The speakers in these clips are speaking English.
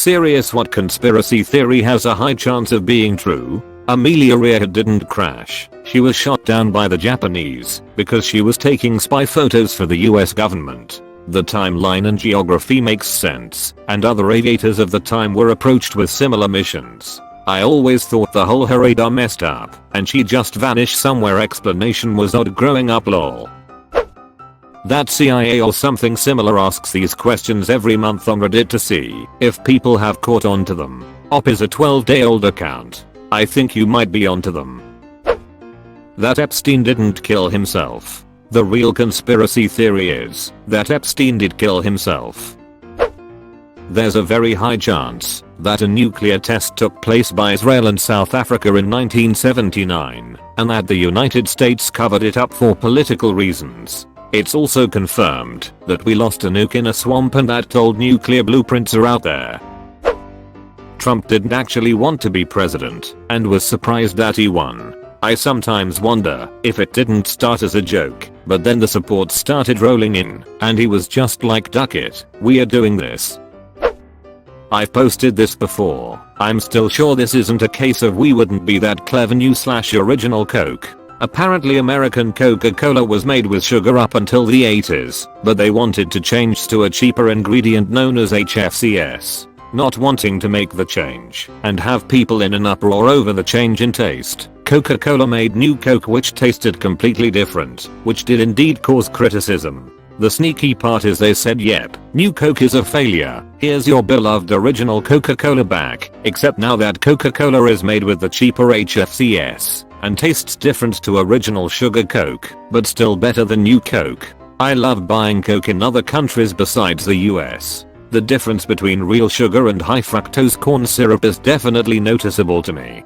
Serious, what conspiracy theory has a high chance of being true? Amelia Earhart didn't crash. She was shot down by the Japanese because she was taking spy photos for the US government. The timeline and geography makes sense, and other aviators of the time were approached with similar missions. I always thought the whole her radar messed up and she just vanished somewhere. Explanation was odd growing up, lol. That CIA or something similar asks these questions every month on Reddit to see if people have caught on to them. Op is a 12-day-old account. I think you might be onto them. That Epstein didn't kill himself. The real conspiracy theory is that Epstein did kill himself. There's a very high chance that a nuclear test took place by Israel and South Africa in 1979, and that the United States covered it up for political reasons. It's also confirmed that we lost a nuke in a swamp and that old nuclear blueprints are out there. Trump didn't actually want to be president and was surprised that he won. I sometimes wonder if it didn't start as a joke, but then the support started rolling in and he was just like, duck it, we are doing this. I've posted this before. I'm still sure this isn't a case of we wouldn't be that clever new/original Coke. Apparently American Coca-Cola was made with sugar up until the 80s, but they wanted to change to a cheaper ingredient known as HFCS. Not wanting to make the change and have people in an uproar over the change in taste, Coca-Cola made New Coke, which tasted completely different, which did indeed cause criticism. The sneaky part is they said, yep, New Coke is a failure, here's your beloved original Coca-Cola back, except now that Coca-Cola is made with the cheaper HFCS and tastes different to original sugar Coke, but still better than New Coke. I love buying Coke in other countries besides the US. The difference between real sugar and high fructose corn syrup is definitely noticeable to me.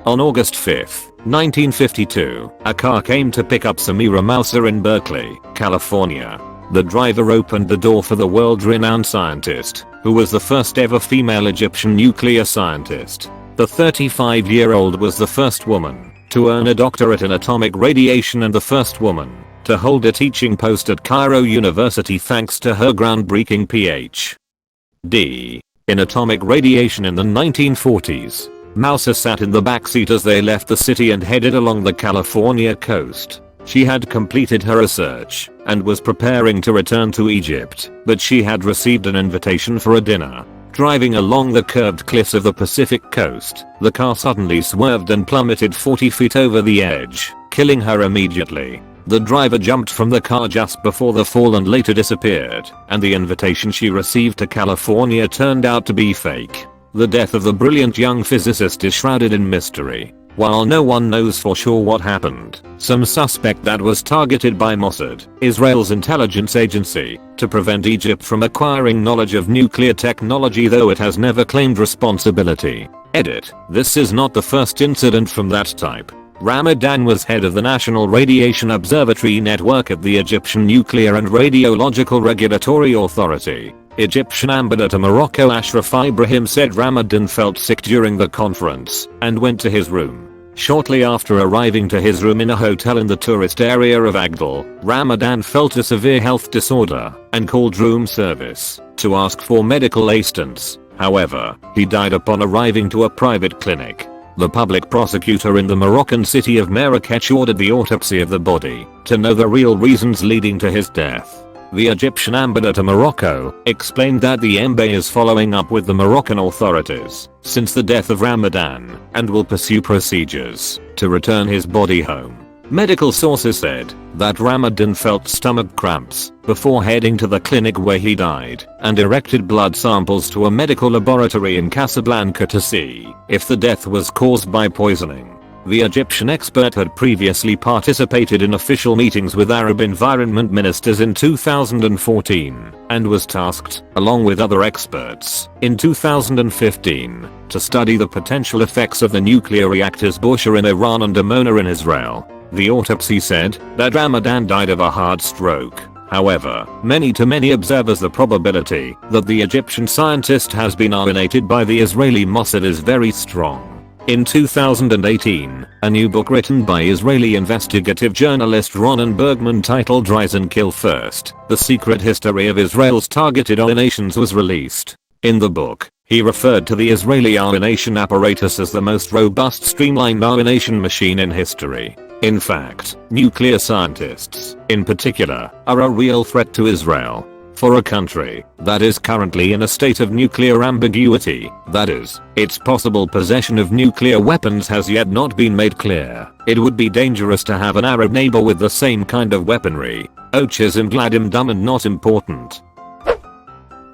On August 5th, 1952, a car came to pick up Samira Mouser in Berkeley, California. The driver opened the door for the world-renowned scientist, who was the first ever female Egyptian nuclear scientist. The 35-year-old was the first woman to earn a doctorate in atomic radiation and the first woman to hold a teaching post at Cairo University thanks to her groundbreaking Ph.D. in atomic radiation in the 1940s. Mouser sat in the backseat as they left the city and headed along the California coast. She had completed her research and was preparing to return to Egypt, but she had received an invitation for a dinner. Driving along the curved cliffs of the Pacific coast, the car suddenly swerved and plummeted 40 feet over the edge, killing her immediately. The driver jumped from the car just before the fall and later disappeared, and the invitation she received to California turned out to be fake. The death of the brilliant young physicist is shrouded in mystery. While no one knows for sure what happened, some suspect that was targeted by Mossad, Israel's intelligence agency, to prevent Egypt from acquiring knowledge of nuclear technology, though it has never claimed responsibility. Edit. This is not the first incident from that type. Ramadan was head of the National Radiation Observatory Network at the Egyptian Nuclear and Radiological Regulatory Authority. Egyptian ambassador to Morocco Ashraf Ibrahim said Ramadan felt sick during the conference and went to his room. Shortly after arriving to his room in a hotel in the tourist area of Agdal, Ramadan felt a severe health disorder and called room service to ask for medical assistance. However, he died upon arriving to a private clinic. The public prosecutor in the Moroccan city of Marrakech ordered the autopsy of the body to know the real reasons leading to his death. The Egyptian ambassador to Morocco explained that the embassy is following up with the Moroccan authorities since the death of Ramadan and will pursue procedures to return his body home. Medical sources said that Ramadan felt stomach cramps before heading to the clinic where he died and directed blood samples to a medical laboratory in Casablanca to see if the death was caused by poisoning. The Egyptian expert had previously participated in official meetings with Arab environment ministers in 2014 and was tasked, along with other experts, in 2015 to study the potential effects of the nuclear reactors Bushehr in Iran and Dimona in Israel. The autopsy said that Ramadan died of a heart stroke. However, many observers the probability that the Egyptian scientist has been alienated by the Israeli Mossad is very strong. In 2018, a new book written by Israeli investigative journalist Ronen Bergman titled Rise and Kill First: The Secret History of Israel's Targeted Alienations was released. In the book, he referred to the Israeli R-nation apparatus as the most robust streamlined R-nation machine in history. In fact, nuclear scientists, in particular, are a real threat to Israel. For a country that is currently in a state of nuclear ambiguity, that is, its possible possession of nuclear weapons has yet not been made clear, it would be dangerous to have an Arab neighbor with the same kind of weaponry. I'm glad I'm dumb and not important.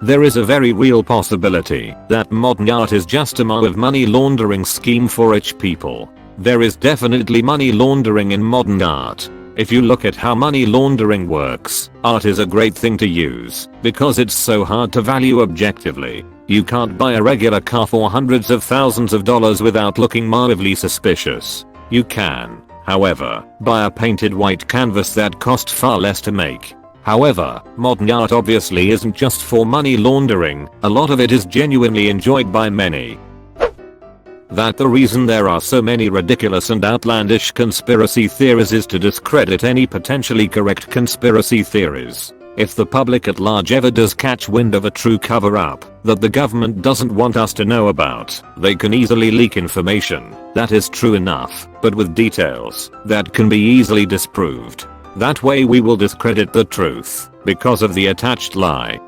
There is a very real possibility that modern art is just a massive money laundering scheme for rich people. There is definitely money laundering in modern art. If you look at how money laundering works, art is a great thing to use because it's so hard to value objectively. You can't buy a regular car for hundreds of thousands of dollars without looking mildly suspicious. You can, however, buy a painted white canvas that cost far less to make. However, modern art obviously isn't just for money laundering, a lot of it is genuinely enjoyed by many. That the reason there are so many ridiculous and outlandish conspiracy theories is to discredit any potentially correct conspiracy theories. If the public at large ever does catch wind of a true cover-up that the government doesn't want us to know about, they can easily leak information that is true enough, but with details that can be easily disproved. That way we will discredit the truth because of the attached lie.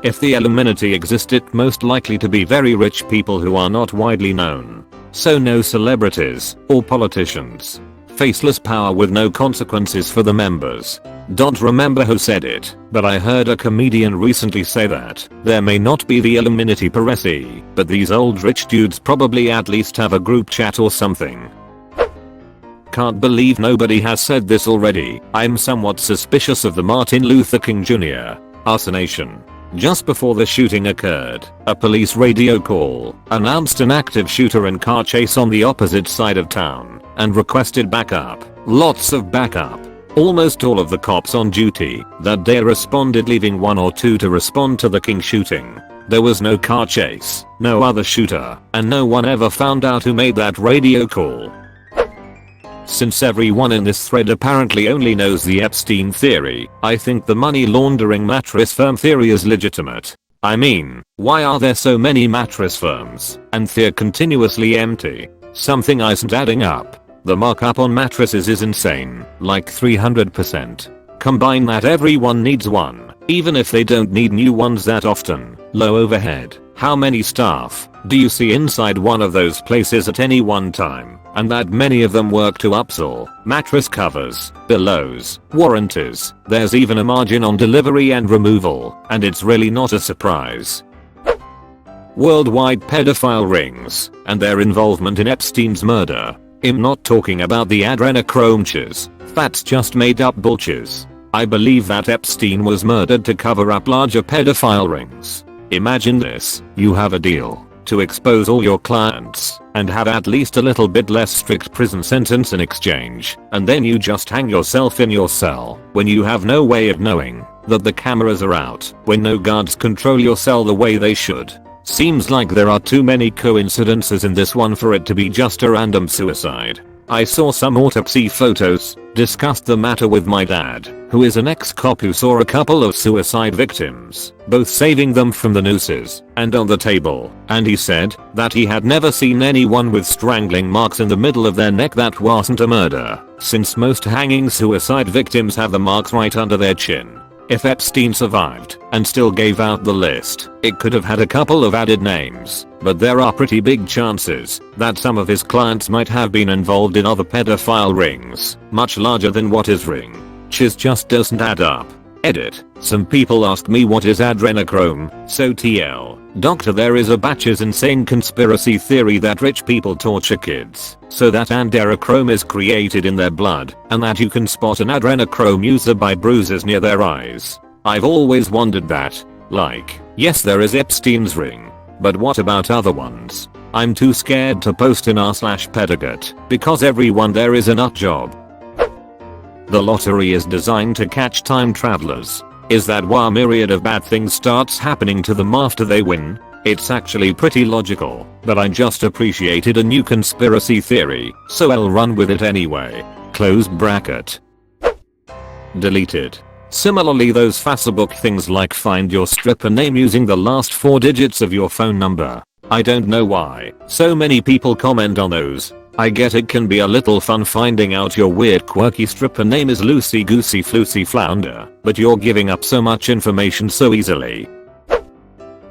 If the Illuminati exist, it most likely to be very rich people who are not widely known. So no celebrities or politicians. Faceless power with no consequences for the members. Don't remember who said it, but I heard a comedian recently say that there may not be the Illuminati per se, but these old rich dudes probably at least have a group chat or something. Can't believe nobody has said this already. I'm somewhat suspicious of the Martin Luther King Jr. assassination. Just before the shooting occurred, a police radio call announced an active shooter in car chase on the opposite side of town and requested backup. Lots of backup. Almost all of the cops on duty that day responded, leaving one or two to respond to the King shooting. There was no car chase, no other shooter, and no one ever found out who made that radio call. Since everyone in this thread apparently only knows the Epstein theory, I think the money laundering mattress firm theory is legitimate. I mean, why are there so many mattress firms and they're continuously empty? Something isn't adding up. The markup on mattresses is insane, like 300%. Combine that everyone needs one, even if they don't need new ones that often. Low overhead. How many staff do you see inside one of those places at any one time? And that many of them work to upsell mattress covers, pillows, warranties. There's even a margin on delivery and removal, and it's really not a surprise. Worldwide pedophile rings and their involvement in Epstein's murder. I'm not talking about the adrenochrome. That's just made up bullshit. I believe that Epstein was murdered to cover up larger pedophile rings. Imagine this, you have a deal to expose all your clients and have at least a little bit less strict prison sentence in exchange, and then you just hang yourself in your cell when you have no way of knowing that the cameras are out, when no guards control your cell the way they should. Seems like there are too many coincidences in this one for it to be just a random suicide. I saw some autopsy photos, discussed the matter with my dad, who is an ex-cop who saw a couple of suicide victims, both saving them from the nooses and on the table, and he said that he had never seen anyone with strangling marks in the middle of their neck that wasn't a murder, since most hanging suicide victims have the marks right under their chin. If Epstein survived and still gave out the list, it could have had a couple of added names, but there are pretty big chances that some of his clients might have been involved in other pedophile rings, much larger than what his ring. Just doesn't add up. Edit. Some people ask me what is adrenochrome, so TL. Doctor, there is a batshit insane conspiracy theory that rich people torture kids so that adrenochrome is created in their blood and that you can spot an adrenochrome user by bruises near their eyes. I've always wondered that. Like, yes, there is Epstein's ring, but what about other ones? I'm too scared to post in r/pedagate because everyone there is a nut job. The lottery is designed to catch time travelers. Is that why a myriad of bad things starts happening to them after they win? It's actually pretty logical, but I just appreciated a new conspiracy theory, so I'll run with it anyway. Close bracket. Deleted. Similarly, those Facebook things like find your stripper name using the last 4 digits of your phone number. I don't know why so many people comment on those. I get it can be a little fun finding out your weird quirky stripper name is Lucy Goosey Floosey Flounder, but you're giving up so much information so easily.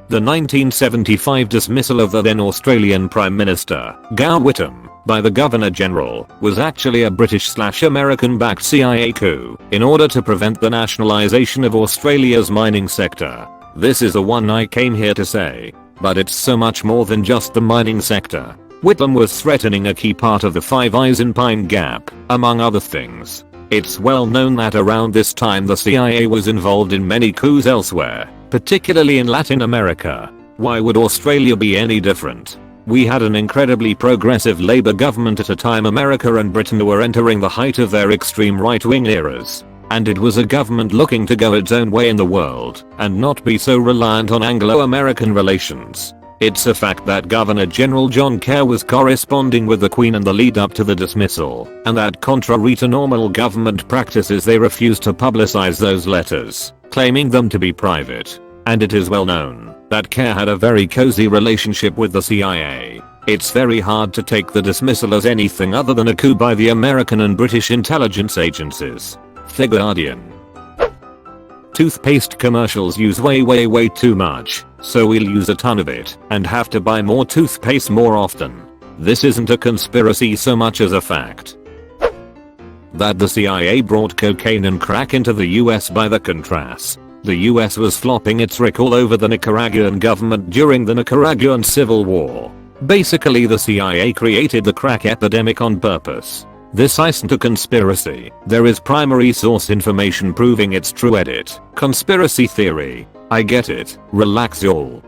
The 1975 dismissal of the then Australian Prime Minister, Gow Whittam, by the Governor General was actually a British/American backed CIA coup in order to prevent the nationalisation of Australia's mining sector. This is the one I came here to say. But it's so much more than just the mining sector. Whittam was threatening a key part of the Five Eyes in Pine Gap, among other things. It's well known that around this time the CIA was involved in many coups elsewhere, particularly in Latin America. Why would Australia be any different? We had an incredibly progressive Labour government at a time America and Britain were entering the height of their extreme right-wing eras. And it was a government looking to go its own way in the world and not be so reliant on Anglo-American relations. It's a fact that Governor General John Kerr was corresponding with the Queen in the lead up to the dismissal, and that contrary to normal government practices they refused to publicize those letters, claiming them to be private. And it is well known that Kerr had a very cozy relationship with the CIA. It's very hard to take the dismissal as anything other than a coup by the American and British intelligence agencies. The Guardian. Toothpaste commercials use way too much, so we'll use a ton of it and have to buy more toothpaste more often. This isn't a conspiracy so much as a fact. That the CIA brought cocaine and crack into the US by the Contras. The US was flopping its recall over the Nicaraguan government during the Nicaraguan Civil War. Basically, the CIA created the crack epidemic on purpose. This isn't a conspiracy. There is primary source information proving it's true. Edit. Conspiracy theory. I get it. Relax y'all.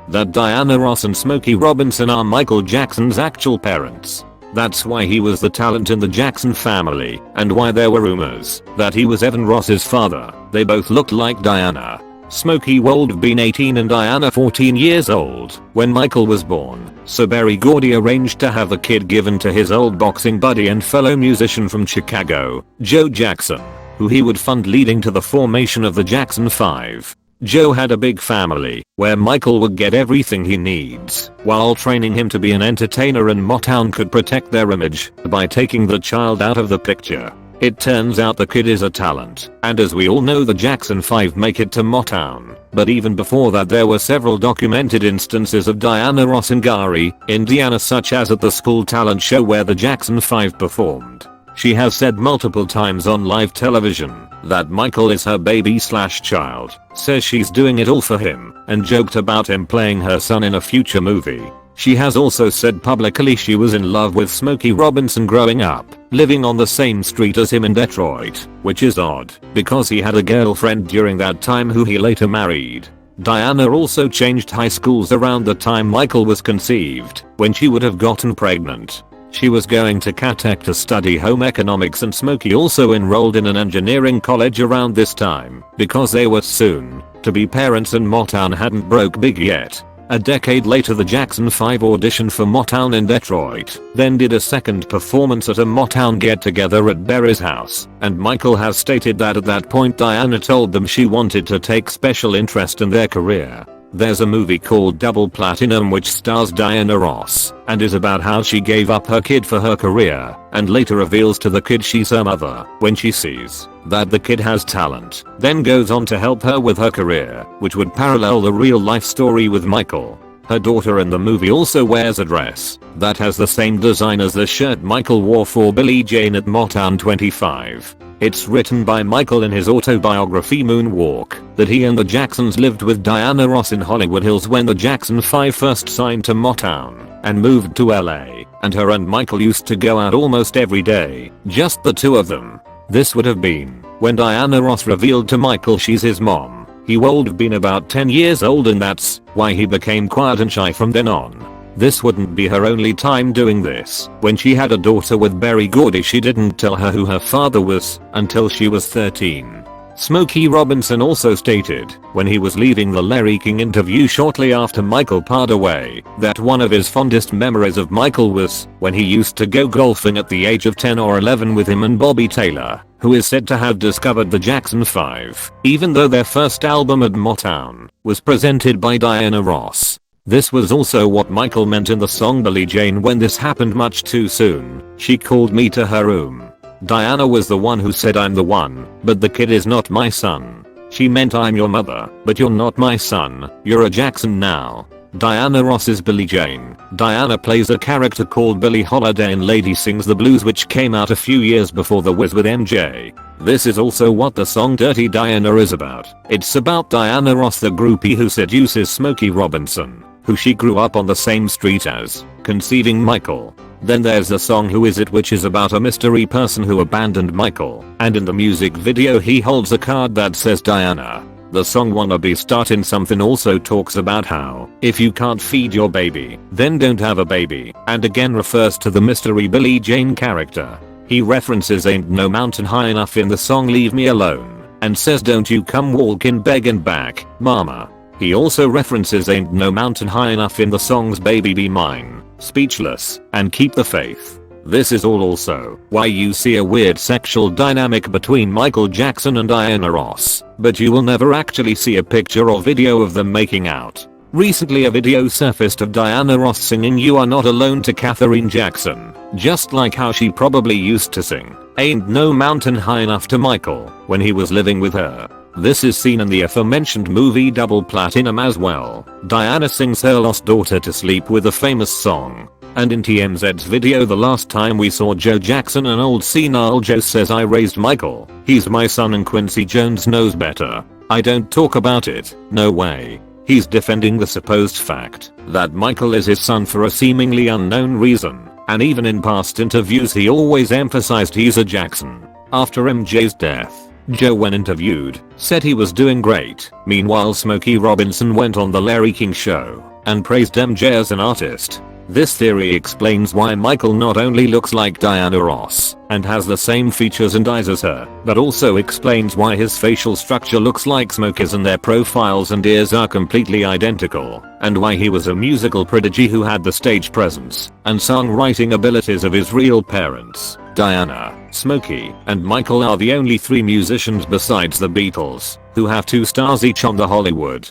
That Diana Ross and Smokey Robinson are Michael Jackson's actual parents. That's why he was the talent in the Jackson family, and why there were rumors that he was Evan Ross's father. They both looked like Diana. Smokey would have been 18 and Diana 14 years old when Michael was born, so Berry Gordy arranged to have the kid given to his old boxing buddy and fellow musician from Chicago, Joe Jackson, who he would fund, leading to the formation of the Jackson 5. Joe had a big family where Michael would get everything he needs while training him to be an entertainer, and Motown could protect their image by taking the child out of the picture. It turns out the kid is a talent, and as we all know the Jackson 5 make it to Motown. But even before that there were several documented instances of Diana Ross in Gary, Indiana, such as at the school talent show where the Jackson 5 performed. She has said multiple times on live television that Michael is her baby/child, says she's doing it all for him, and joked about him playing her son in a future movie. She has also said publicly she was in love with Smokey Robinson growing up, living on the same street as him in Detroit, which is odd because he had a girlfriend during that time who he later married. Diana also changed high schools around the time Michael was conceived, when she would have gotten pregnant. She was going to Caltech to study home economics, and Smokey also enrolled in an engineering college around this time because they were soon to be parents and Motown hadn't broke big yet. A decade later the Jackson 5 auditioned for Motown in Detroit, then did a second performance at a Motown get-together at Berry's house, and Michael has stated that at that point Diana told them she wanted to take special interest in their career. There's a movie called Double Platinum which stars Diana Ross, and is about how she gave up her kid for her career, and later reveals to the kid she's her mother when she sees that the kid has talent, then goes on to help her with her career, which would parallel the real life story with Michael. Her daughter in the movie also wears a dress that has the same design as the shirt Michael wore for Billie Jean at Motown 25. It's written by Michael in his autobiography Moonwalk that he and the Jacksons lived with Diana Ross in Hollywood Hills when the Jackson 5 first signed to Motown and moved to LA, and her and Michael used to go out almost every day, just the two of them. This would have been when Diana Ross revealed to Michael she's his mom. He would have been about 10 years old, and that's why he became quiet and shy from then on. This wouldn't be her only time doing this. When she had a daughter with Berry Gordy she didn't tell her who her father was until she was 13. Smokey Robinson also stated when he was leaving the Larry King interview shortly after Michael passed away that one of his fondest memories of Michael was when he used to go golfing at the age of 10 or 11 with him and Bobby Taylor. who is said to have discovered the Jackson 5, even though their first album at Motown was presented by Diana Ross. This was also what Michael meant in the song Billie Jane when this happened much too soon. She called me to her room. Diana was the one who said I'm the one, but the kid is not my son. She meant I'm your mother, but you're not my son, you're a Jackson now. Diana Ross is Billie Jane. Diana plays a character called Billie Holiday in Lady Sings the Blues, which came out a few years before The Wiz with MJ. This is also what the song Dirty Diana is about. It's about Diana Ross, the groupie who seduces Smokey Robinson, who she grew up on the same street as, conceiving Michael. Then there's the song Who Is It, which is about a mystery person who abandoned Michael, and in the music video he holds a card that says Diana. The song Wanna Be Startin' Something also talks about how, if you can't feed your baby, then don't have a baby, and again refers to the mystery Billie Jane character. He references Ain't No Mountain High Enough in the song Leave Me Alone, and says don't you come walking begging back, mama. He also references Ain't No Mountain High Enough in the songs Baby Be Mine, Speechless, and Keep the Faith. This is all also why you see a weird sexual dynamic between Michael Jackson and Diana Ross, but you will never actually see a picture or video of them making out. Recently a video surfaced of Diana Ross singing You Are Not Alone to Katherine Jackson, just like how she probably used to sing Ain't No Mountain High Enough to Michael when he was living with her. This is seen in the aforementioned movie Double Platinum as well. Diana sings her lost daughter to sleep with a famous song. And in TMZ's video the last time we saw Joe Jackson, an old senile Joe says I raised Michael, he's my son and Quincy Jones knows better. I don't talk about it, no way. He's defending the supposed fact that Michael is his son for a seemingly unknown reason, and even in past interviews he always emphasized he's a Jackson. After MJ's death, Joe, when interviewed, said he was doing great. Meanwhile Smokey Robinson went on the Larry King Show and praised MJ as an artist. This theory explains why Michael not only looks like Diana Ross and has the same features and eyes as her, but also explains why his facial structure looks like Smokey's and their profiles and ears are completely identical, and why he was a musical prodigy who had the stage presence and songwriting abilities of his real parents. Diana, Smokey, and Michael are the only 3 musicians besides the Beatles who have 2 stars each on the Hollywood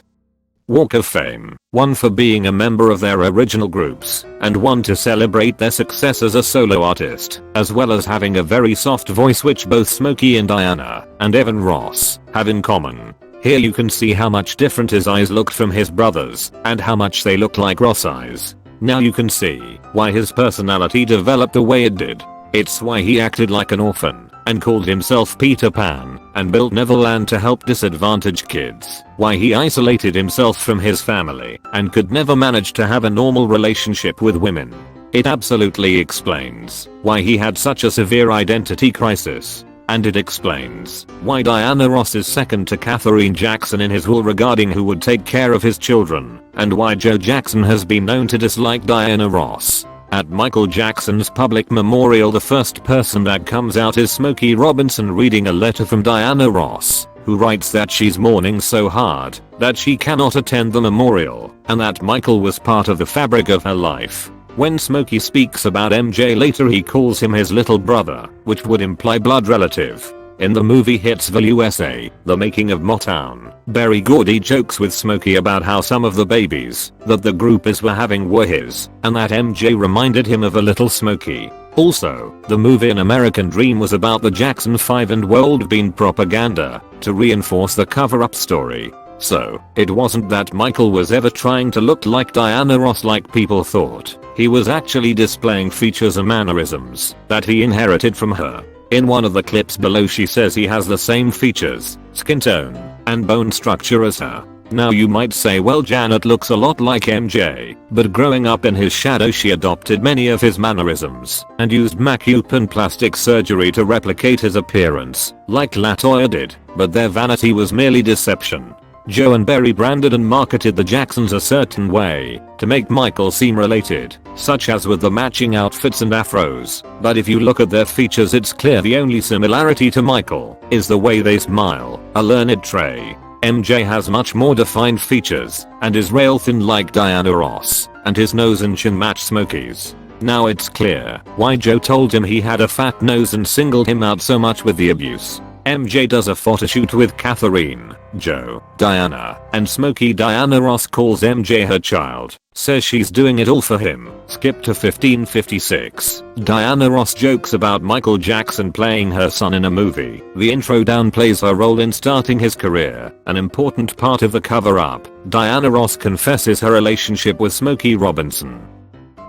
Walk of Fame, one for being a member of their original groups, and one to celebrate their success as a solo artist, as well as having a very soft voice, which both Smokey and Diana, and Evan Ross, have in common. Here you can see how much different his eyes looked from his brothers, and how much they look like Ross eyes. Now you can see why his personality developed the way it did. It's why he acted like an orphan, and called himself Peter Pan, and built Neverland to help disadvantaged kids. Why he isolated himself from his family, and could never manage to have a normal relationship with women. It absolutely explains why he had such a severe identity crisis. And it explains why Diana Ross is second to Katherine Jackson in his will regarding who would take care of his children, and why Joe Jackson has been known to dislike Diana Ross. At Michael Jackson's public memorial, the first person that comes out is Smokey Robinson reading a letter from Diana Ross, who writes that she's mourning so hard that she cannot attend the memorial, and that Michael was part of the fabric of her life. When Smokey speaks about MJ later, he calls him his little brother, which would imply blood relative. In the movie Hitsville USA, The Making of Motown, Berry Gordy jokes with Smokey about how some of the babies that the groupies were having were his, and that MJ reminded him of a little Smokey. Also, the movie An American Dream was about the Jackson 5 and World Bean propaganda to reinforce the cover-up story. So, it wasn't that Michael was ever trying to look like Diana Ross like people thought. He was actually displaying features and mannerisms that he inherited from her. In one of the clips below she says he has the same features, skin tone, and bone structure as her. Now you might say, well, Janet looks a lot like MJ, but growing up in his shadow she adopted many of his mannerisms and used makeup and plastic surgery to replicate his appearance, like LaToya did, but their vanity was merely deception. Joe and Berry branded and marketed the Jacksons a certain way to make Michael seem related, such as with the matching outfits and afros, but if you look at their features it's clear the only similarity to Michael is the way they smile, a learned trait. MJ has much more defined features and is rail thin like Diana Ross, and his nose and chin match Smokey's. Now it's clear why Joe told him he had a fat nose and singled him out so much with the abuse. MJ does a photoshoot with Catherine, Joe, Diana, and Smokey. Diana Ross calls MJ her child, says she's doing it all for him. Skip to 1556. Diana Ross jokes about Michael Jackson playing her son in a movie. The intro downplays her role in starting his career, an important part of the cover-up. Diana Ross confesses her relationship with Smokey Robinson,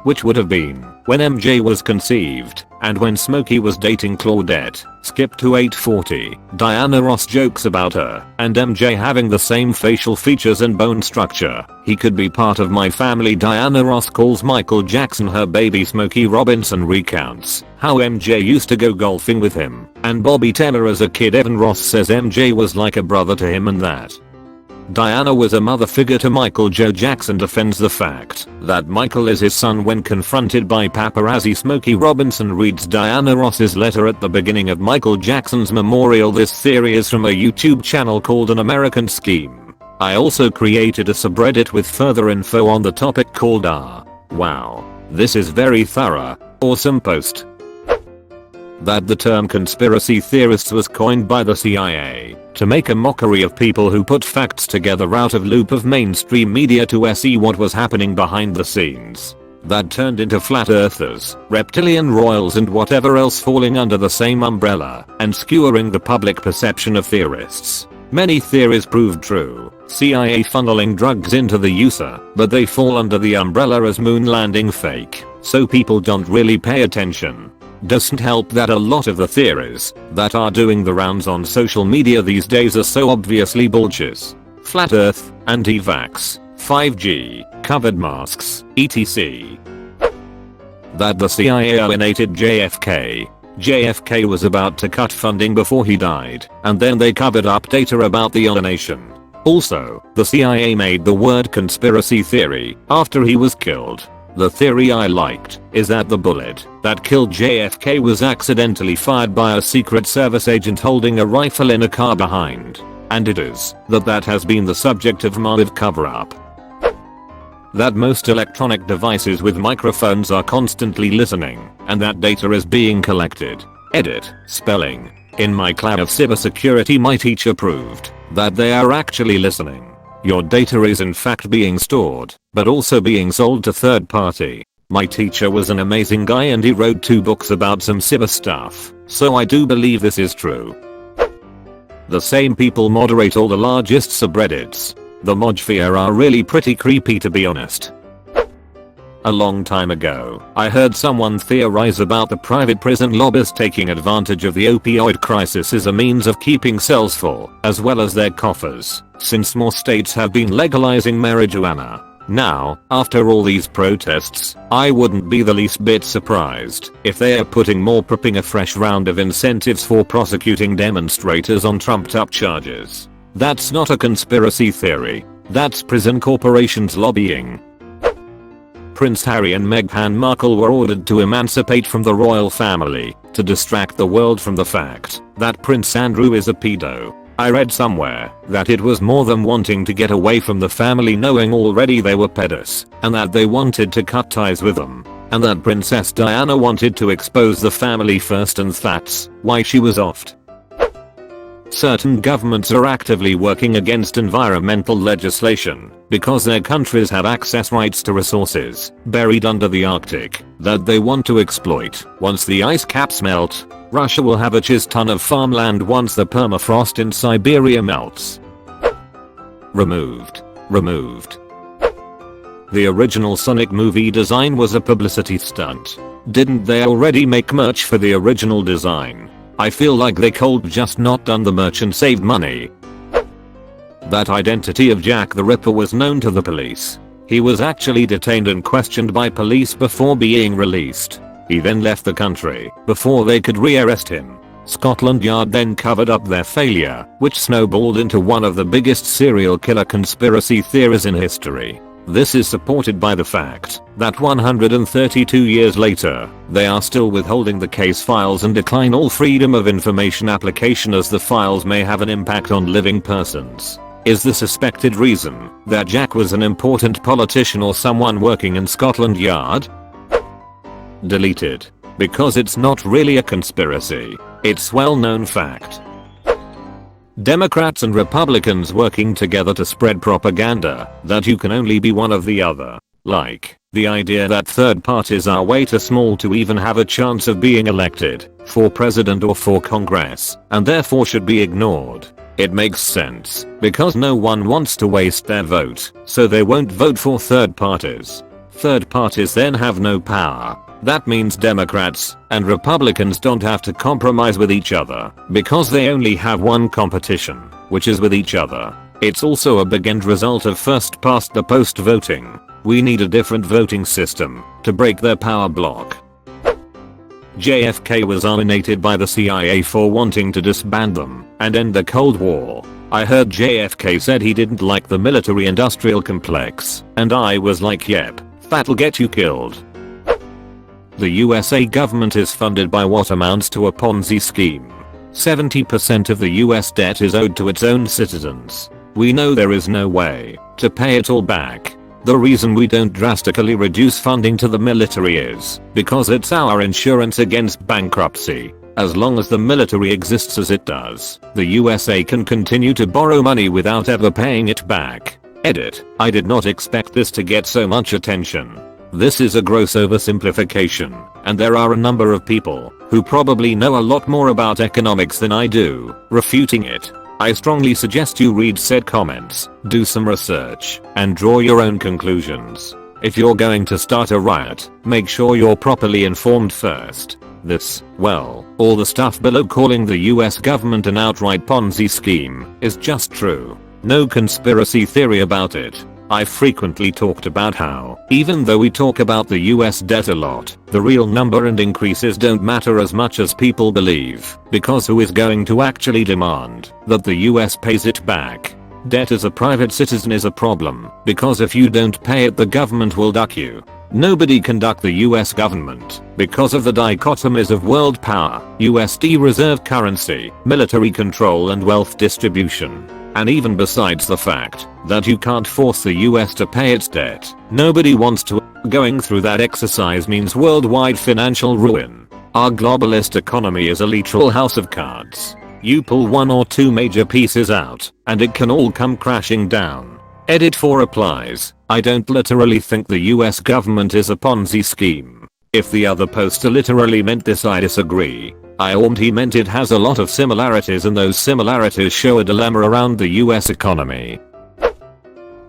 which would have been when MJ was conceived and when Smokey was dating Claudette. Skip to 840. Diana Ross jokes about her and MJ having the same facial features and bone structure. He could be part of my family. Diana Ross calls Michael Jackson her baby. Smokey Robinson recounts how MJ used to go golfing with him and Bobby Taylor as a kid. Evan Ross says MJ was like a brother to him and that Diana was a mother figure to Michael. Joe Jackson defends the fact that Michael is his son when confronted by paparazzi. Smokey Robinson reads Diana Ross's letter at the beginning of Michael Jackson's memorial. This theory is from a YouTube channel called An American Scheme. I also created a subreddit with further info on the topic called Wow, this is very thorough. Awesome post. That the term conspiracy theorists was coined by the CIA to make a mockery of people who put facts together out of loop of mainstream media to see what was happening behind the scenes. That turned into flat earthers, reptilian royals and whatever else falling under the same umbrella and skewering the public perception of theorists. Many theories proved true. CIA funneling drugs into the user, but they fall under the umbrella as moon landing fake, so people don't really pay attention. Doesn't help that a lot of the theories that are doing the rounds on social media these days are so obviously bullshit. Flat earth, anti-vax, 5G, covered masks, etc. That the CIA eliminated JFK. JFK was about to cut funding before he died, and then they covered up data about the elimination. Also, the CIA made the word conspiracy theory after he was killed. The theory I liked is that the bullet that killed JFK was accidentally fired by a Secret Service agent holding a rifle in a car behind. And it is that has been the subject of massive cover-up. That most electronic devices with microphones are constantly listening, and that data is being collected. Edit. Spelling. In my class of cybersecurity my teacher proved that they are actually listening. Your data is in fact being stored, but also being sold to third party. My teacher was an amazing guy and he wrote 2 books about some cyber stuff, so I do believe this is true. The same people moderate all the largest subreddits. The Modsphere are really pretty creepy to be honest. A long time ago, I heard someone theorize about the private prison lobbies taking advantage of the opioid crisis as a means of keeping cells full, as well as their coffers, since more states have been legalizing marijuana. Now, after all these protests, I wouldn't be the least bit surprised if they are putting a fresh round of incentives for prosecuting demonstrators on trumped-up charges. That's not a conspiracy theory. That's prison corporations lobbying. Prince Harry and Meghan Markle were ordered to emancipate from the royal family to distract the world from the fact that Prince Andrew is a pedo. I read somewhere that it was more them wanting to get away from the family knowing already they were pedos, and that they wanted to cut ties with them, and that Princess Diana wanted to expose the family first and that's why she was offed. Certain governments are actively working against environmental legislation because their countries have access rights to resources buried under the Arctic that they want to exploit. Once the ice caps melt, Russia will have a ton of farmland once the permafrost in Siberia melts. Removed. The original Sonic movie design was a publicity stunt. Didn't they already make merch for the original design? I feel like they could just not done the merch and saved money. That identity of Jack the Ripper was known to the police. He was actually detained and questioned by police before being released. He then left the country before they could re-arrest him. Scotland Yard then covered up their failure, which snowballed into one of the biggest serial killer conspiracy theories in history. This is supported by the fact that 132 years later, they are still withholding the case files and decline all freedom of information application as the files may have an impact on living persons. Is the suspected reason that Jack was an important politician or someone working in Scotland Yard? Deleted. Because it's not really a conspiracy. It's well-known fact. Democrats and Republicans working together to spread propaganda that you can only be one of the other. Like, the idea that third parties are way too small to even have a chance of being elected for president or for Congress, and therefore should be ignored. It makes sense, because no one wants to waste their vote, so they won't vote for third parties. Third parties then have no power. That means Democrats and Republicans don't have to compromise with each other, because they only have one competition, which is with each other. It's also a big end result of first past the post voting. We need a different voting system to break their power block. JFK was nominated by the CIA for wanting to disband them and end the Cold War. I heard JFK said he didn't like the military-industrial complex, and I was like, yep, that'll get you killed. The USA government is funded by what amounts to a Ponzi scheme. 70% of the US debt is owed to its own citizens. We know there is no way to pay it all back. The reason we don't drastically reduce funding to the military is because it's our insurance against bankruptcy. As long as the military exists as it does, the USA can continue to borrow money without ever paying it back. Edit. I did not expect this to get so much attention. This is a gross oversimplification, and there are a number of people who probably know a lot more about economics than I do, refuting it. I strongly suggest you read said comments, do some research, and draw your own conclusions. If you're going to start a riot, make sure you're properly informed first. This, well, all the stuff below calling the US government an outright Ponzi scheme is just true. No conspiracy theory about it. I've frequently talked about how, even though we talk about the US debt a lot, the real number and increases don't matter as much as people believe, because who is going to actually demand that the US pays it back? Debt as a private citizen is a problem, because if you don't pay it, the government will duck you. Nobody can duck the US government because of the dichotomies of world power, USD reserve currency, military control and wealth distribution. And even besides the fact that you can't force the US to pay its debt, nobody wants to. Going through that exercise means worldwide financial ruin. Our globalist economy is a literal house of cards. You pull one or two major pieces out, and it can all come crashing down. Edit for applies. I don't literally think the US government is a Ponzi scheme. If the other poster literally meant this, I disagree. I warned he meant it has a lot of similarities, and those similarities show a dilemma around the US economy.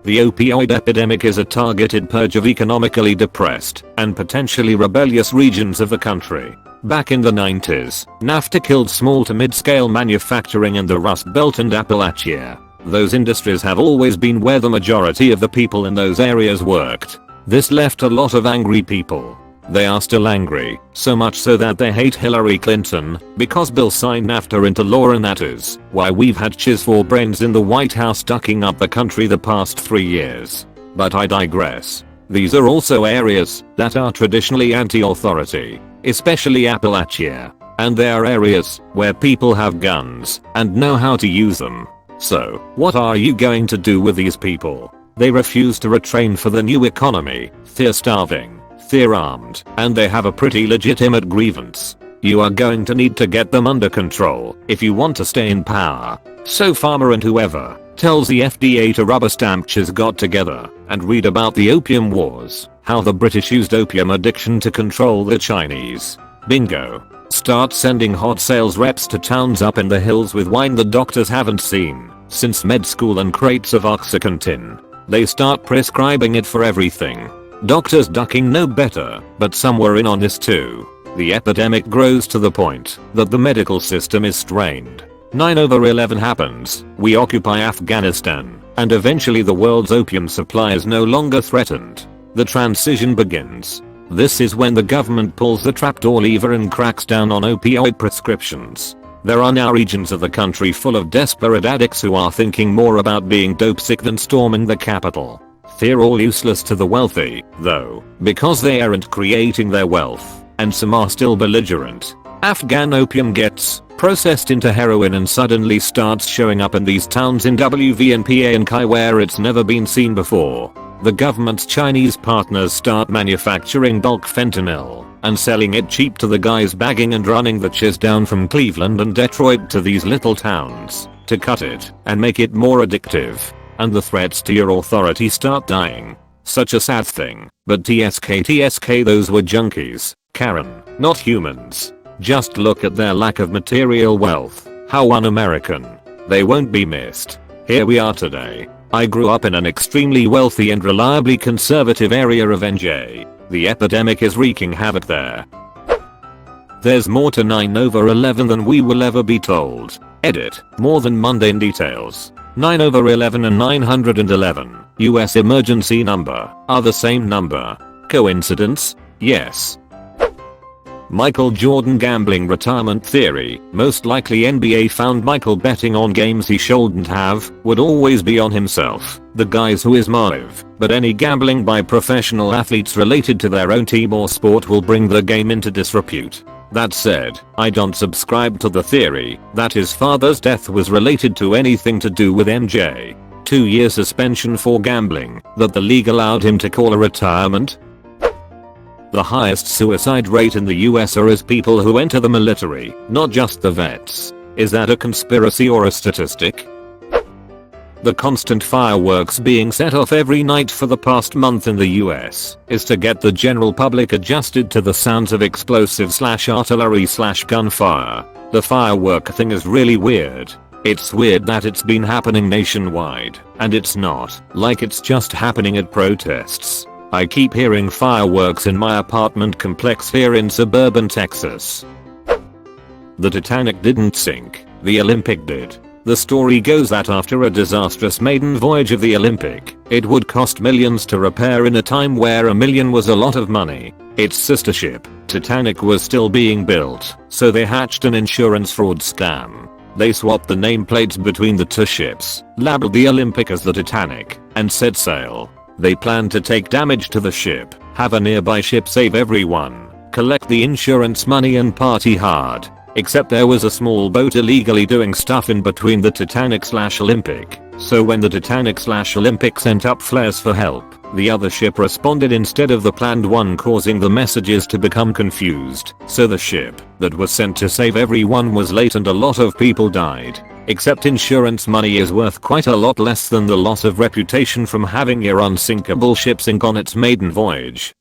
The opioid epidemic is a targeted purge of economically depressed and potentially rebellious regions of the country. Back in the 90s, NAFTA killed small to mid-scale manufacturing in the Rust Belt and Appalachia. Those industries have always been where the majority of the people in those areas worked. This left a lot of angry people. They are still angry, so much so that they hate Hillary Clinton because Bill signed NAFTA into law, and that is why we've had chiz for brains in the White House ducking up the country the past 3 years. But I digress. These are also areas that are traditionally anti-authority, especially Appalachia, and they are areas where people have guns and know how to use them. So, what are you going to do with these people? They refuse to retrain for the new economy, they're starving. They're armed, and they have a pretty legitimate grievance. You are going to need to get them under control if you want to stay in power. So Farmer and whoever tells the FDA to rubber stamp chiz got together and read about the opium wars, how the British used opium addiction to control the Chinese. Bingo. Start sending hot sales reps to towns up in the hills with wine the doctors haven't seen since med school and crates of OxyContin. They start prescribing it for everything. Doctors ducking no better, but some were in on this too. The epidemic grows to the point that the medical system is strained. 9/11 happens, we occupy Afghanistan, and eventually the world's opium supply is no longer threatened. The transition begins. This is when the government pulls the trapdoor lever and cracks down on opioid prescriptions. There are now regions of the country full of desperate addicts who are thinking more about being dope sick than storming the Capitol. They're all useless to the wealthy, though, because they aren't creating their wealth, and some are still belligerent. Afghan opium gets processed into heroin and suddenly starts showing up in these towns in WV and PA and Kai where it's never been seen before. the government's Chinese partners start manufacturing bulk fentanyl and selling it cheap to the guys bagging and running the chiz down from Cleveland and Detroit to these little towns to cut it and make it more addictive. And the threats to your authority start dying. Such a sad thing, but TSK, those were junkies, Karen, not humans. Just look at their lack of material wealth, how un-American. They won't be missed. Here we are today. I grew up in an extremely wealthy and reliably conservative area of NJ. The epidemic is wreaking havoc there. There's more to 9/11 than we will ever be told. Edit, more than mundane details. 9/11 and 911, US emergency number, are the same number. Coincidence? Yes. Michael Jordan gambling retirement theory. Most likely NBA found Michael betting on games he shouldn't have, would always be on himself, the guys who is motive, but any gambling by professional athletes related to their own team or sport will bring the game into disrepute. That said, I don't subscribe to the theory that his father's death was related to anything to do with MJ. 2-year suspension for gambling that the league allowed him to call a retirement. The highest suicide rate in the US are as people who enter the military, not just the vets. Is that a conspiracy or a statistic? The constant fireworks being set off every night for the past month in the US is to get the general public adjusted to the sounds of explosive/artillery/gunfire. The firework thing is really weird. It's weird that it's been happening nationwide, and it's not like it's just happening at protests. I keep hearing fireworks in my apartment complex here in suburban Texas. The Titanic didn't sink, the Olympic did. The story goes that after a disastrous maiden voyage of the Olympic, it would cost millions to repair in a time where $1 million was a lot of money. Its sister ship, Titanic, was still being built, so they hatched an insurance fraud scam. They swapped the nameplates between the two ships, labeled the Olympic as the Titanic, and set sail. They planned to take damage to the ship, have a nearby ship save everyone, collect the insurance money and party hard. Except there was a small boat illegally doing stuff in between the Titanic/Olympic, so when the Titanic/Olympic sent up flares for help, the other ship responded instead of the planned one, causing the messages to become confused. So the ship that was sent to save everyone was late and a lot of people died. Except insurance money is worth quite a lot less than the loss of reputation from having your unsinkable ship sink on its maiden voyage.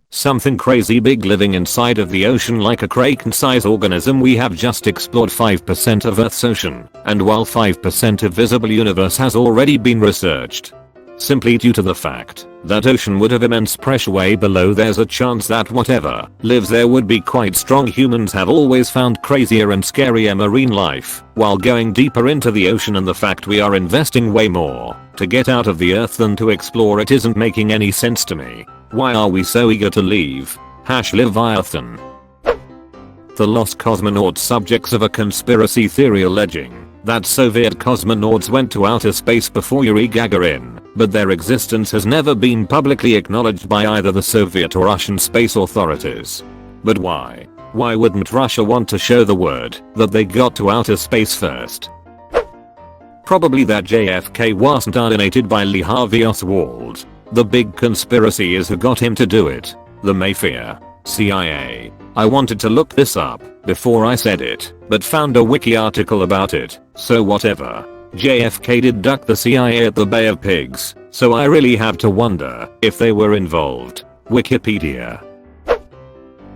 Something crazy big living inside of the ocean like a kraken-sized organism. We have just explored 5% of Earth's ocean, and while 5% of visible universe has already been researched, simply due to the fact that ocean would have immense pressure way below, there's a chance that whatever lives there would be quite strong. Humans have always found crazier and scarier marine life while going deeper into the ocean, and the fact we are investing way more to get out of the earth than to explore it isn't making any sense to me. Why are we so eager to leave? Leviathan. The lost cosmonauts, subjects of a conspiracy theory alleging that Soviet cosmonauts went to outer space before Yuri Gagarin, but their existence has never been publicly acknowledged by either the Soviet or Russian space authorities. But why? Why wouldn't Russia want to show the word that they got to outer space first? Probably that JFK wasn't donated by Lee Harvey Oswald. The big conspiracy is who got him to do it. The Mafia. CIA. I wanted to look this up before I said it, but found a wiki article about it, so whatever. JFK did duck the CIA at the Bay of Pigs, so I really have to wonder if they were involved. Wikipedia.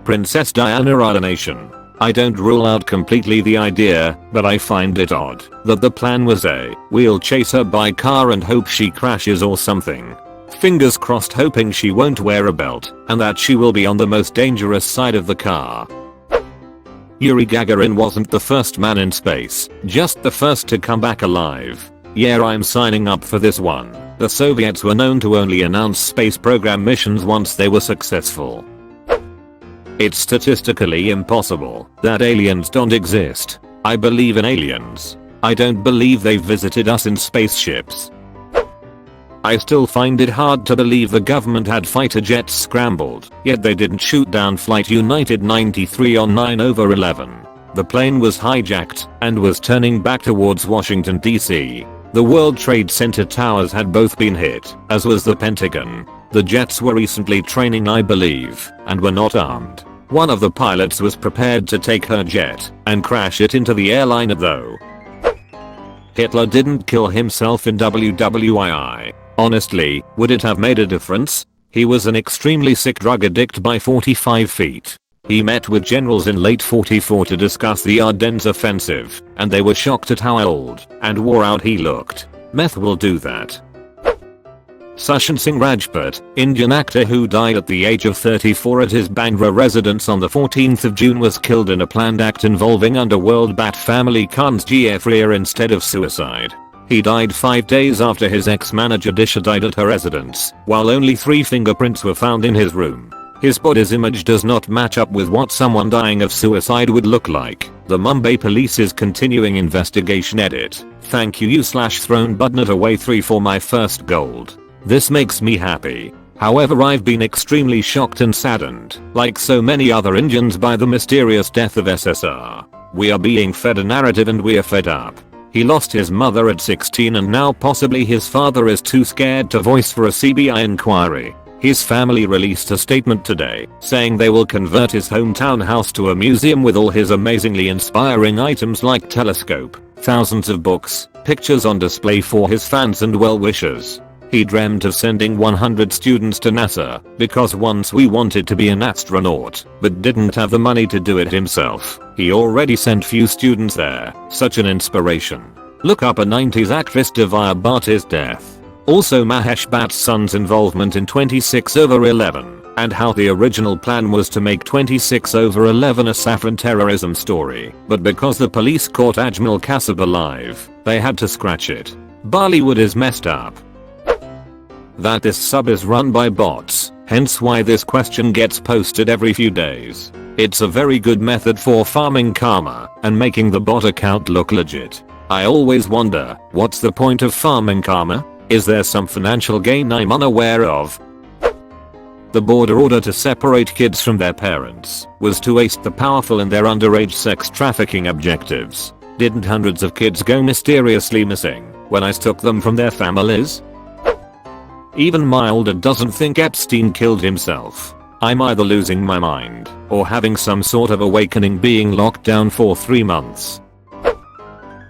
Princess Diana ordination. I don't rule out completely the idea, but I find it odd that the plan was we'll chase her by car and hope she crashes or something. Fingers crossed, hoping she won't wear a belt and that she will be on the most dangerous side of the car. Yuri Gagarin wasn't the first man in space, just the first to come back alive. Yeah, I'm signing up for this one. The Soviets were known to only announce space program missions once they were successful. It's statistically impossible that aliens don't exist. I believe in aliens. I don't believe they've visited us in spaceships. I still find it hard to believe the government had fighter jets scrambled, yet they didn't shoot down Flight United 93 on 9/11. The plane was hijacked and was turning back towards Washington, D.C. The World Trade Center towers had both been hit, as was the Pentagon. The jets were recently training, I believe, and were not armed. One of the pilots was prepared to take her jet and crash it into the airliner though. Hitler didn't kill himself in WWII. Honestly, would it have made a difference? He was an extremely sick drug addict by 45 feet. He met with generals in late 44 to discuss the Ardennes offensive, and they were shocked at how old and wore out he looked. Meth will do that. Sushant Singh Rajput, Indian actor who died at the age of 34 at his Bandra residence on the 14th of June, was killed in a planned act involving underworld Bat family Khan's Giafria instead of suicide. He died 5 days after his ex-manager Disha died at her residence, while only 3 fingerprints were found in his room. His body's image does not match up with what someone dying of suicide would look like. The Mumbai police's continuing investigation. Edit. Thank you /thrown button at away 3 for my first gold. This makes me happy. However, I've been extremely shocked and saddened, like so many other Indians, by the mysterious death of SSR. We are being fed a narrative and we are fed up. He lost his mother at 16 and now possibly his father is too scared to voice for a CBI inquiry. His family released a statement today saying they will convert his hometown house to a museum with all his amazingly inspiring items like telescope, thousands of books, pictures on display for his fans and well-wishers. He dreamt of sending 100 students to NASA because once we wanted to be an astronaut but didn't have the money to do it himself. He already sent few students there. Such an inspiration. Look up a 90s actress Divya Bhatti's death. Also Mahesh Bhatt's son's involvement in 26/11 and how the original plan was to make 26/11 a saffron terrorism story, but because the police caught Ajmal Kasab alive, they had to scratch it. Bollywood is messed up. That this sub is run by bots, hence why this question gets posted every few days. It's a very good method for farming karma and making the bot account look legit. I always wonder, what's the point of farming karma? Is there some financial gain I'm unaware of? The border order to separate kids from their parents was to aid the powerful in their underage sex trafficking objectives. Didn't hundreds of kids go mysteriously missing when ICE took them from their families? Even Milder doesn't think Epstein killed himself. I'm either losing my mind or having some sort of awakening being locked down for 3 months.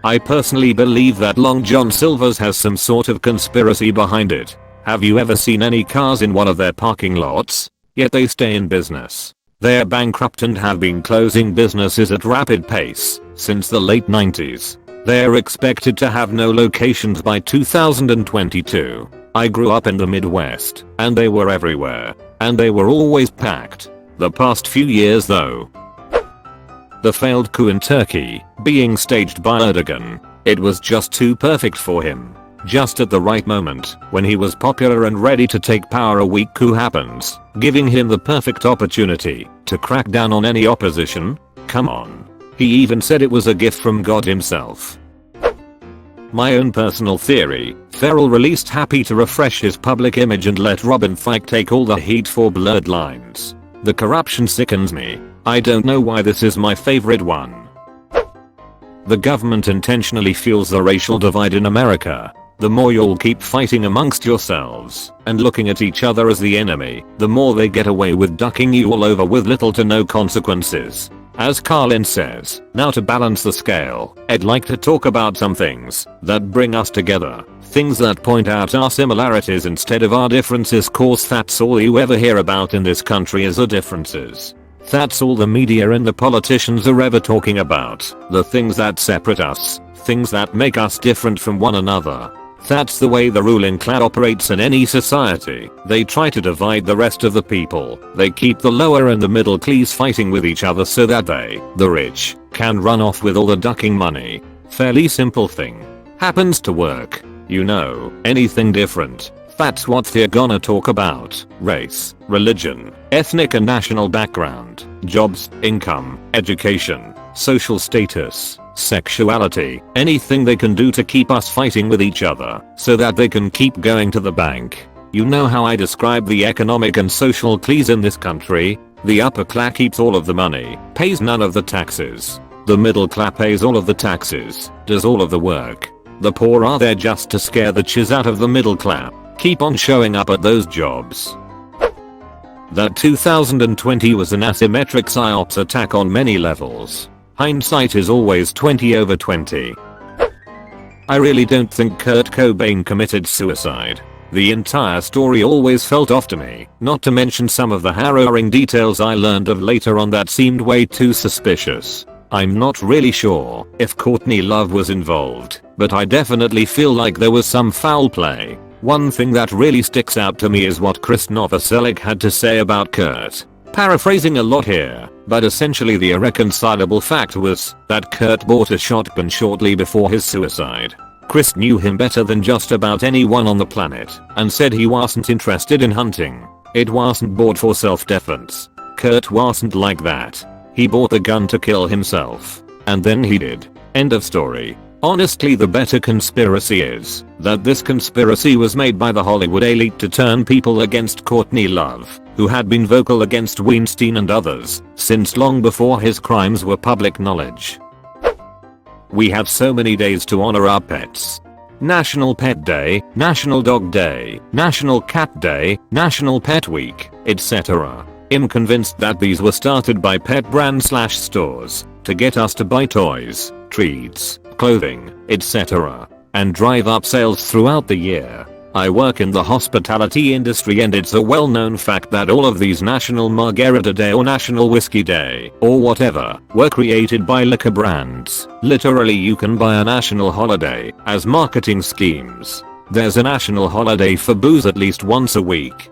I personally believe that Long John Silver's has some sort of conspiracy behind it. Have you ever seen any cars in one of their parking lots? Yet they stay in business. They're bankrupt and have been closing businesses at rapid pace since the late 90s. They're expected to have no locations by 2022. I grew up in the Midwest, and they were everywhere, and they were always packed. The past few years though. The failed coup in Turkey, being staged by Erdogan, it was just too perfect for him. Just at the right moment, when he was popular and ready to take power, a weak coup happens, giving him the perfect opportunity to crack down on any opposition. Come on. He even said it was a gift from God himself. My own personal theory, Ferrell released Happy to refresh his public image and let Robin Thicke take all the heat for blurred lines. The corruption sickens me. I don't know why this is my favorite one. The government intentionally fuels the racial divide in America. The more you'll keep fighting amongst yourselves and looking at each other as the enemy, the more they get away with ducking you all over with little to no consequences. As Carlin says, now to balance the scale, I'd like to talk about some things that bring us together, things that point out our similarities instead of our differences, cause that's all you ever hear about in this country is the differences. That's all the media and the politicians are ever talking about, the things that separate us, things that make us different from one another. That's the way the ruling class operates in any society. They try to divide the rest of the people. They keep the lower and the middle class fighting with each other so that they, the rich, can run off with all the ducking money. Fairly simple thing. Happens to work. You know, anything different. That's what they're gonna talk about. Race, religion, ethnic and national background, jobs, income, education, social status, sexuality, anything they can do to keep us fighting with each other so that they can keep going to the bank. You know how I describe the economic and social class in this country? The upper class keeps all of the money, pays none of the taxes. The middle class pays all of the taxes, does all of the work. The poor are there just to scare the chiz out of the middle class. Keep on showing up at those jobs. That 2020 was an asymmetric psyops attack on many levels. Hindsight is always 20/20. I really don't think Kurt Cobain committed suicide. The entire story always felt off to me, not to mention some of the harrowing details I learned of later on that seemed way too suspicious. I'm not really sure if Courtney Love was involved, but I definitely feel like there was some foul play. One thing that really sticks out to me is what Chris Novoselic had to say about Kurt. Paraphrasing a lot here, but essentially the irreconcilable fact was that Kurt bought a shotgun shortly before his suicide. Chris knew him better than just about anyone on the planet and said he wasn't interested in hunting. It wasn't bought for self-defense. Kurt wasn't like that. He bought the gun to kill himself. And then he did. End of story. Honestly, the better conspiracy is that this conspiracy was made by the Hollywood elite to turn people against Courtney Love, who had been vocal against Weinstein and others since long before his crimes were public knowledge. We have so many days to honor our pets. National Pet Day, National Dog Day, National Cat Day, National Pet Week, etc. I'm convinced that these were started by pet brand/stores to get us to buy toys, treats, clothing, etc. and drive up sales throughout the year. I work in the hospitality industry and it's a well-known fact that all of these National Margarita Day or National Whiskey Day or whatever were created by liquor brands. Literally, you can buy a national holiday as marketing schemes. There's a national holiday for booze at least once a week.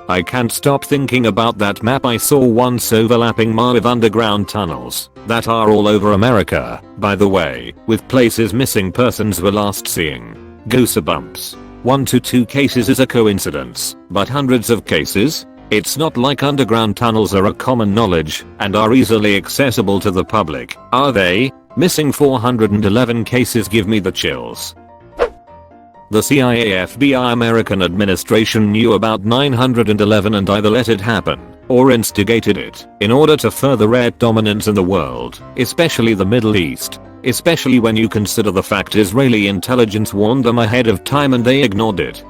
I can't stop thinking about that map I saw once overlapping massive underground tunnels that are all over America, by the way, with places missing persons were last seeing. Goosebumps. 1 to 2 cases is a coincidence, but hundreds of cases? It's not like underground tunnels are a common knowledge and are easily accessible to the public, are they? Missing 411 cases give me the chills. The CIA, FBI, American administration knew about 911 and either let it happen or instigated it in order to further their dominance in the world, especially the Middle East. Especially when you consider the fact Israeli intelligence warned them ahead of time and they ignored it.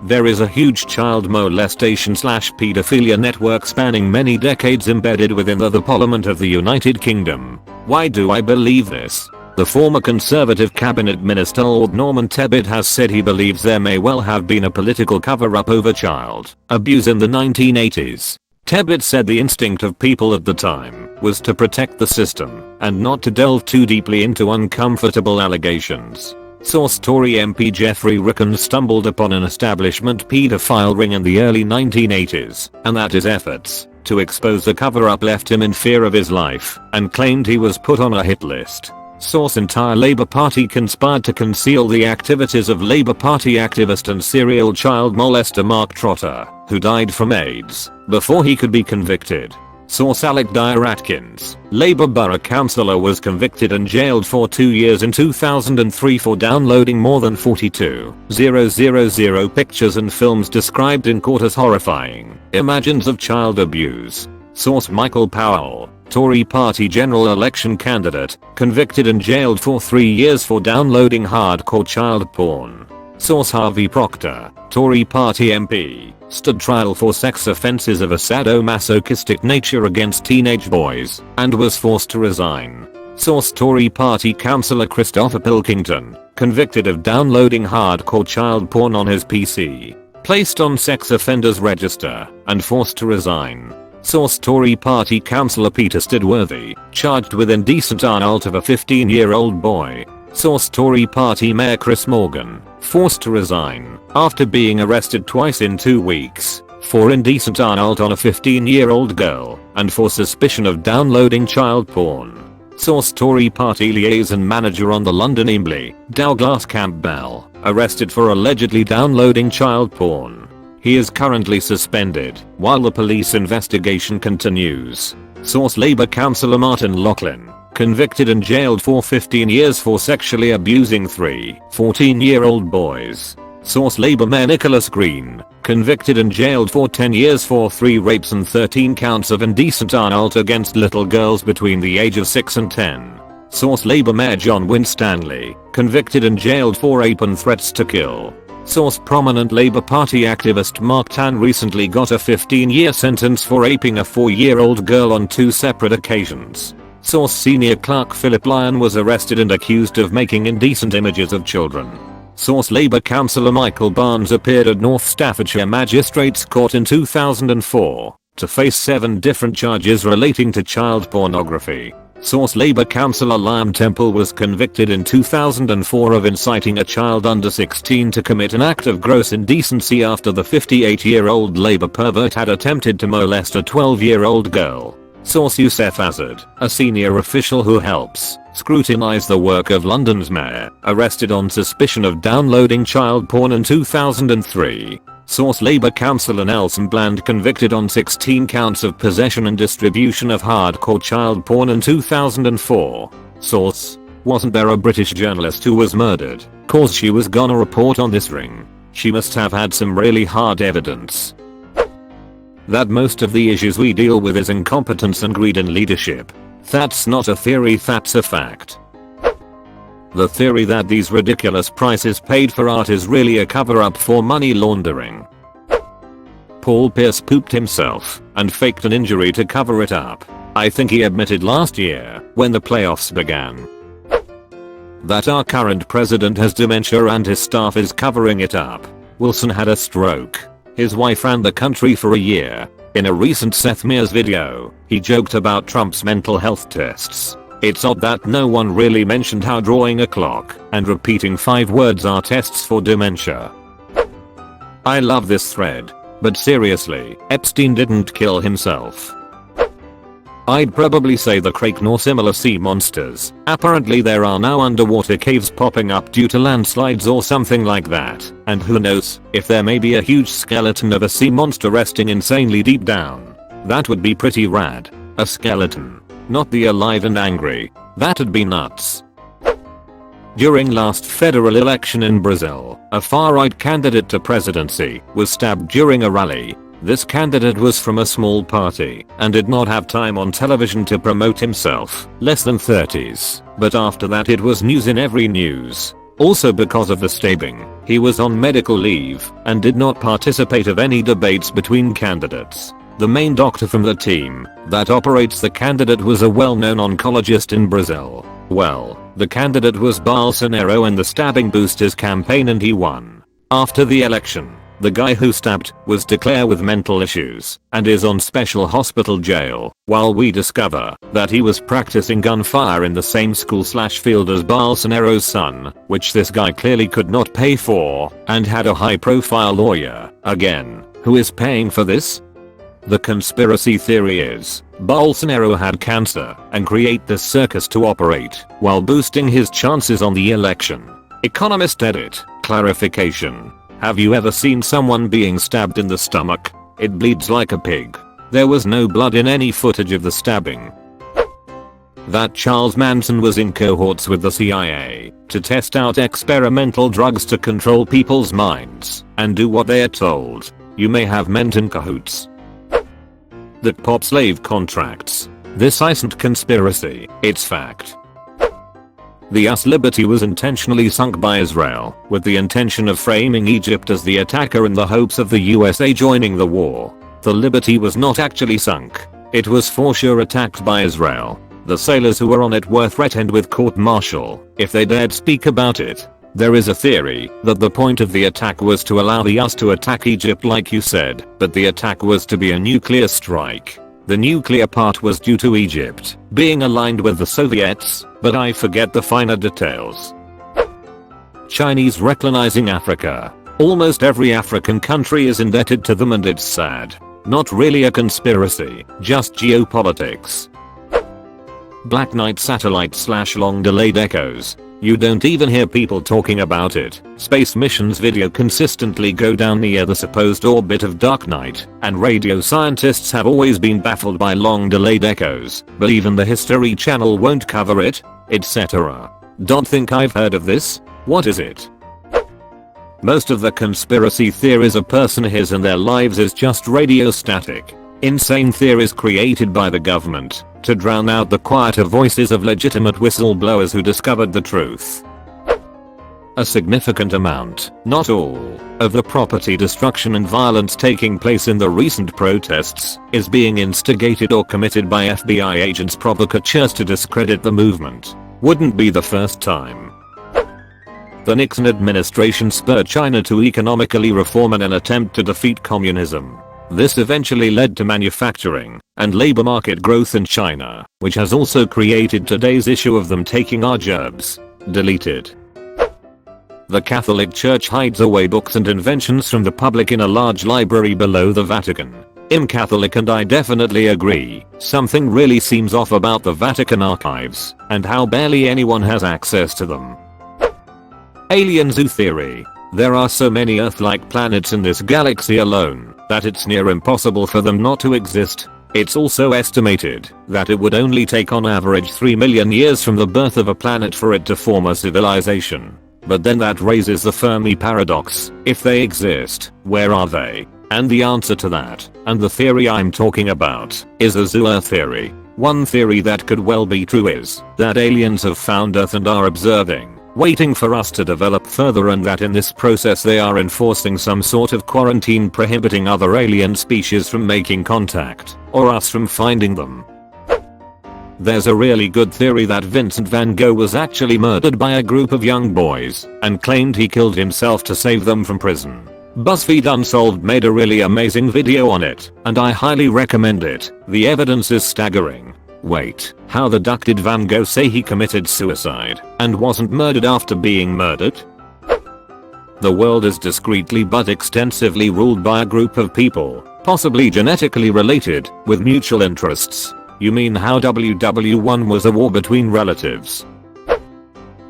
There is a huge child molestation/pedophilia network spanning many decades embedded within the Parliament of the United Kingdom. Why do I believe this? The former Conservative cabinet minister Lord Norman Tebbit has said he believes there may well have been a political cover-up over child abuse in the 1980s. Tebbit said the instinct of people at the time was to protect the system and not to delve too deeply into uncomfortable allegations. Source: Tory MP Geoffrey Rickens stumbled upon an establishment paedophile ring in the early 1980s and that his efforts to expose the cover-up left him in fear of his life and claimed he was put on a hit list. Source: Entire Labour Party conspired to conceal the activities of Labour Party activist and serial child molester Mark Trotter, who died from AIDS before he could be convicted. Source: Alec Dyer Atkins, Labour Borough Councillor, was convicted and jailed for 2 years in 2003 for downloading more than 42,000 pictures and films described in court as horrifying images of child abuse. Source: Michael Powell, Tory party general election candidate, convicted and jailed for 3 years for downloading hardcore child porn. Source: Harvey Proctor, Tory party MP, stood trial for sex offences of a sadomasochistic nature against teenage boys and was forced to resign. Source: Tory party councillor Christopher Pilkington, convicted of downloading hardcore child porn on his PC, placed on sex offenders register and forced to resign. Source: Tory party councillor Peter Stidworthy, charged with indecent assault of a 15-year-old boy. Source: Tory party mayor Chris Morgan, forced to resign after being arrested twice in 2 weeks for indecent assault on a 15-year-old girl and for suspicion of downloading child porn. Source: Tory party liaison manager on the London Embley, Douglas Campbell, arrested for allegedly downloading child porn. He is currently suspended while the police investigation continues. Source: Labour councillor Martin Loughlin, convicted and jailed for 15 years for sexually abusing 3 14-year-old boys. Source: Labour Mayor Nicholas Green, convicted and jailed for 10 years for 3 rapes and 13 counts of indecent assault against little girls between the age of 6 and 10. Source: Labour Mayor John Winstanley, convicted and jailed for rape and threats to kill. Source: Prominent Labour Party activist Mark Tan recently got a 15-year sentence for raping a 4-year-old girl on 2 separate occasions. Source: Senior clerk Philip Lyon was arrested and accused of making indecent images of children. Source: Labour councillor Michael Barnes appeared at North Staffordshire Magistrates Court in 2004 to face 7 different charges relating to child pornography. Source: Labour councillor Liam Temple was convicted in 2004 of inciting a child under 16 to commit an act of gross indecency after the 58-year-old Labour pervert had attempted to molest a 12-year-old girl. Source: Youssef Azad, a senior official who helps scrutinise the work of London's mayor, arrested on suspicion of downloading child porn in 2003. Source: Labour councillor Nelson Bland convicted on 16 counts of possession and distribution of hardcore child porn in 2004. Source: Wasn't there a British journalist who was murdered cause she was gonna report on this ring? She must have had some really hard evidence. That most of the issues we deal with is incompetence and greed in leadership. That's not a theory, that's a fact. The theory that these ridiculous prices paid for art is really a cover-up for money laundering. Paul Pierce pooped himself and faked an injury to cover it up. I think he admitted last year when the playoffs began that our current president has dementia and his staff is covering it up. Wilson had a stroke. His wife ran the country for a year. In a recent Seth Meyers video, he joked about Trump's mental health tests. It's odd that no one really mentioned how drawing a clock and repeating 5 words are tests for dementia. I love this thread, but seriously, Epstein didn't kill himself. I'd probably say the Kraken or similar sea monsters. Apparently there are now underwater caves popping up due to landslides or something like that, and who knows if there may be a huge skeleton of a sea monster resting insanely deep down. That would be pretty rad. A skeleton, not the alive and angry. That'd be nuts. During last federal election in Brazil, a far-right candidate to presidency was stabbed during a rally. This candidate was from a small party and did not have time on television to promote himself, less than 30s, but after that it was news in every news. Also because of the stabbing, he was on medical leave and did not participate of any debates between candidates. The main doctor from the team that operates the candidate was a well-known oncologist in Brazil. Well, the candidate was Bolsonaro in the stabbing boosters campaign and he won. After the election, the guy who stabbed was declared with mental issues and is on special hospital jail, while we discover that he was practicing gunfire in the same school/field as Bolsonaro's son, which this guy clearly could not pay for, and had a high-profile lawyer, again, who is paying for this? The conspiracy theory is Bolsonaro had cancer and create this circus to operate while boosting his chances on the election. Economist edit, clarification. Have you ever seen someone being stabbed in the stomach? It bleeds like a pig. There was no blood in any footage of the stabbing. That Charles Manson was in cohorts with the CIA to test out experimental drugs to control people's minds and do what they are told. You may have meant in cahoots. That pop slave contracts. This isn't conspiracy, it's fact. The US Liberty was intentionally sunk by Israel with the intention of framing Egypt as the attacker in the hopes of the USA joining the war. The Liberty was not actually sunk. It was for sure attacked by Israel. The sailors who were on it were threatened with court-martial if they dared speak about it. There is a theory that the point of the attack was to allow the US to attack Egypt like you said, but the attack was to be a nuclear strike. The nuclear part was due to Egypt being aligned with the Soviets, but I forget the finer details. Chinese recolonizing Africa. Almost every African country is indebted to them and it's sad. Not really a conspiracy, just geopolitics. Black Knight satellite / long delayed echoes. You don't even hear people talking about it. Space missions video consistently go down near the supposed orbit of Dark Knight, and radio scientists have always been baffled by long delayed echoes, but even the History Channel won't cover it, etc. Don't think I've heard of this? What is it? Most of the conspiracy theories a person has in their lives is just radio static. Insane theories created by the government to drown out the quieter voices of legitimate whistleblowers who discovered the truth. A significant amount, not all, of the property destruction and violence taking place in the recent protests is being instigated or committed by FBI agents provocateurs to discredit the movement. Wouldn't be the first time. The Nixon administration spurred China to economically reform in an attempt to defeat communism. This eventually led to manufacturing and labor market growth in China, which has also created today's issue of them taking our jobs. Deleted. The Catholic Church hides away books and inventions from the public in a large library below the Vatican. I'm Catholic and I definitely agree. Something really seems off about the Vatican archives and how barely anyone has access to them. Alien zoo theory. There are so many Earth-like planets in this galaxy alone that it's near impossible for them not to exist. It's also estimated that it would only take on average 3 million years from the birth of a planet for it to form a civilization. But then that raises the Fermi paradox. If they exist, where are they? And the answer to that, and the theory I'm talking about, is a zoo Earth theory. One theory that could well be true is that aliens have found Earth and are observing, waiting for us to develop further, and that in this process they are enforcing some sort of quarantine prohibiting other alien species from making contact, or us from finding them. There's a really good theory that Vincent van Gogh was actually murdered by a group of young boys and claimed he killed himself to save them from prison. BuzzFeed Unsolved made a really amazing video on it, and I highly recommend it. The evidence is staggering. Wait, how the duck did Van Gogh say he committed suicide and wasn't murdered after being murdered? The world is discreetly but extensively ruled by a group of people, possibly genetically related, with mutual interests. You mean how WW1 was a war between relatives?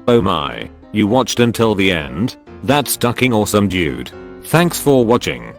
Oh my, you watched until the end? That's fucking awesome, dude. Thanks for watching.